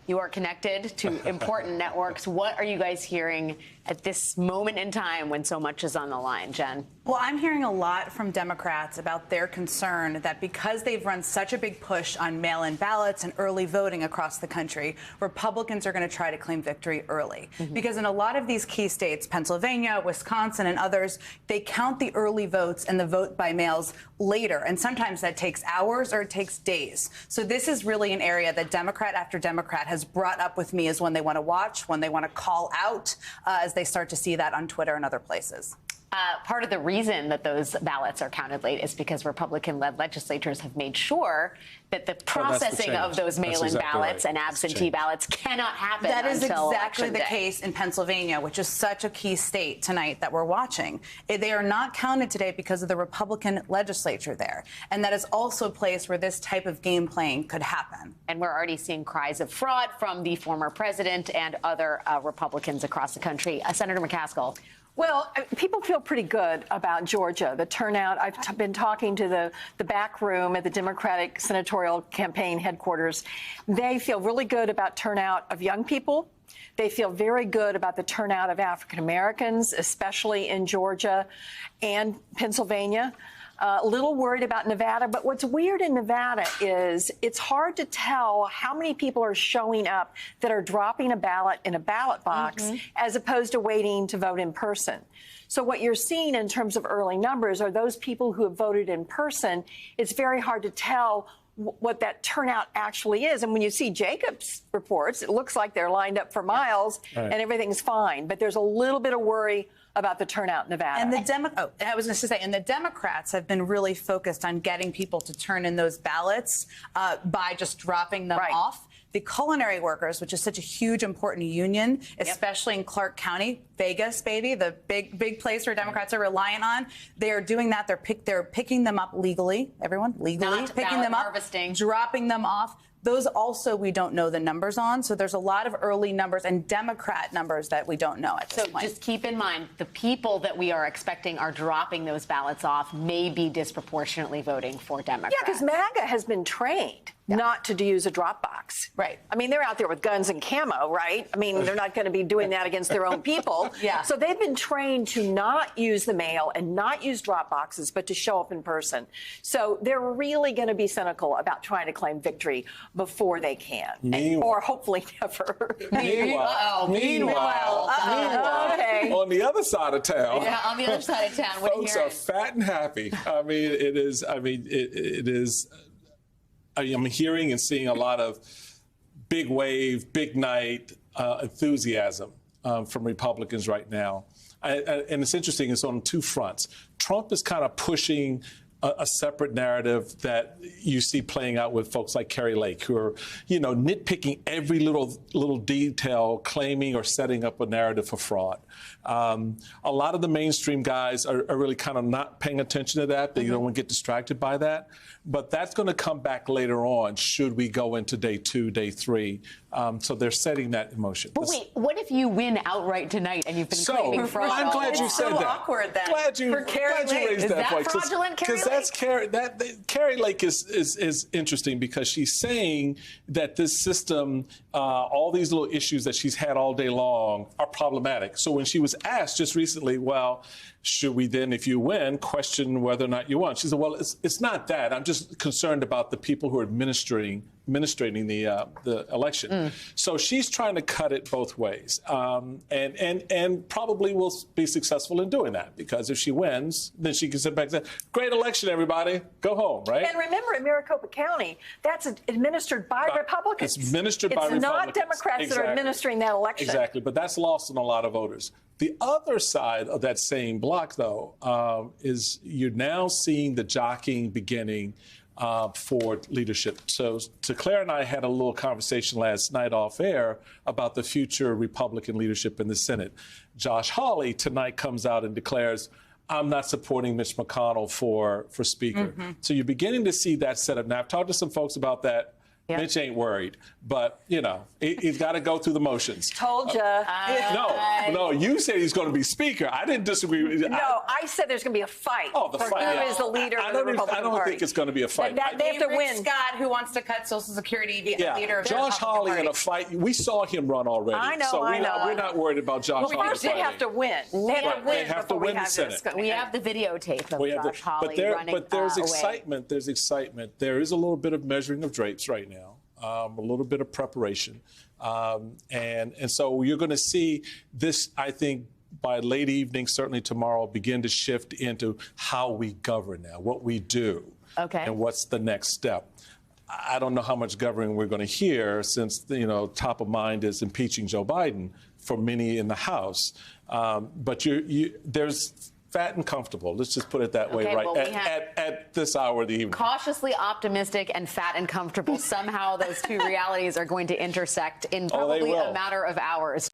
You are connected to important networks. What are you guys hearing at this moment in time when so much is on the line, Jen? Well, I'm hearing a lot from Democrats about their concern that because they've run such a big push on mail-in ballots and early voting across the country, Republicans are going to try to claim victory early. Because in a lot of these key states, Pennsylvania, Wisconsin, and others, they count the early votes and the vote by mails later. And sometimes that takes hours or it takes days. So this is really an area that Democrat after Democrat has brought up with me as one they want to watch, one they want to call out as they start to see that on Twitter and other places. Part of the reason that those ballots are counted late is because Republican-led legislatures have made sure that the processing of those mail-in ballots and absentee ballots cannot happen. That is until exactly the day. case in Pennsylvania, which is such a key state tonight that we're watching. They are not counted today because of the Republican legislature there. And that is also a place where this type of game playing could happen. And we're already seeing cries of fraud from the former president and other Republicans across the country. Senator McCaskill. Well, people feel pretty good about Georgia. The turnout, I've been talking to the back room at the Democratic Senatorial Campaign headquarters. They feel really good about turnout of young people. They feel very good about the turnout of African Americans, especially in Georgia and Pennsylvania. A little worried about Nevada, but what's weird in Nevada is it's hard to tell how many people are showing up that are dropping a ballot in a ballot box as opposed to waiting to vote in person. So what you're seeing in terms of early numbers are those people who have voted in person. It's very hard to tell what that turnout actually is. And when you see Jacob's reports, it looks like they're lined up for miles and everything's fine. But there's a little bit of worry about the turnout in Nevada. And the Democrats have been really focused on getting people to turn in those ballots by just dropping them off. The culinary workers, which is such a huge, important union, especially in Clark County, Vegas, baby, the big place where Democrats are reliant on. They are doing that. They're picking them up legally. Everyone legally Not picking them up, harvesting. dropping them off. Those also we don't know the numbers on. So there's a lot of early numbers and Democrat numbers that we don't know at this point. So just keep in mind, the people that we are expecting are dropping those ballots off may be disproportionately voting for Democrats. Yeah, because MAGA has been trained not to use a drop box. Right. I mean, they're out there with guns and camo, right? I mean, they're not going to be doing that against their own people. So they've been trained to not use the mail and not use drop boxes, but to show up in person. So they're really going to be cynical about trying to claim victory before they can. Or hopefully never. Meanwhile, on the other side of town. Yeah, on the other side of town. Folks are fat and happy. I mean, it is. I'm hearing and seeing a lot of big wave, big night enthusiasm from Republicans right now. And it's interesting, it's on two fronts. Trump is kind of pushing a separate narrative that you see playing out with folks like Kari Lake, who are, nitpicking every little detail, claiming or setting up a narrative for fraud. A lot of the mainstream guys are really kind of not paying attention to that. They don't want to get distracted by that. But that's going to come back later on, should we go into day 2, day 3. So they're setting that in motion. But wait, what if you win outright tonight and you've been claiming fraud? I'm glad you said that. It's so awkward then. Glad you raised that point. Fraudulent, Kari Lake? Because Kari Lake is interesting because she's saying that this system, all these little issues that she's had all day long are problematic. So when she was asked just recently, well, should we then, if you win, question whether or not you won? She said, well, it's not that. I'm just concerned about the people who are administrating the election. So she's trying to cut it both ways, and probably will be successful in doing that, because if she wins, then she can sit back and say, great election, everybody, go home, right? And remember, in Maricopa County, that's administered by Republicans. It's administered by Republicans. It's not Democrats that are administering that election. Exactly, but that's lost on a lot of voters. The other side of that same block, though, is you're now seeing the jockeying beginning for leadership. So Claire and I had a little conversation last night off air about the future Republican leadership in the Senate. Josh Hawley tonight comes out and declares, I'm not supporting Mitch McConnell for Speaker. So you're beginning to see that set up. Now, I've talked to some folks about that. Yeah. Mitch ain't worried, but he's got to go through the motions. Told you. No, you said he's going to be speaker. I didn't disagree with you. No, I said there's going to be a fight. Oh, the for fight. who is the leader of the Republican Party. I don't think it's going to be a fight. They have to Rick win. Scott, who wants to cut Social Security, be the leader of the Josh Republican Hawley Party. in a fight. We saw him run already. I know, so I know. we're not worried about Josh Well, Hawley. first they have to win. They have to win. They have to before we win the have Senate. this. We have the videotape of Josh Hawley running but there's away. excitement. There's excitement. There is a little bit of measuring of drapes right now. A little bit of preparation. And so you're going to see this, I think, by late evening, certainly tomorrow, begin to shift into how we govern now, what we do, and what's the next step. I don't know how much governing we're going to hear since, top of mind is impeaching Joe Biden for many in the House. But there's fat and comfortable. Let's just put it that way, right? Well, at this hour of the evening. Cautiously optimistic and fat and comfortable. Somehow those two realities are going to intersect in probably a matter of hours.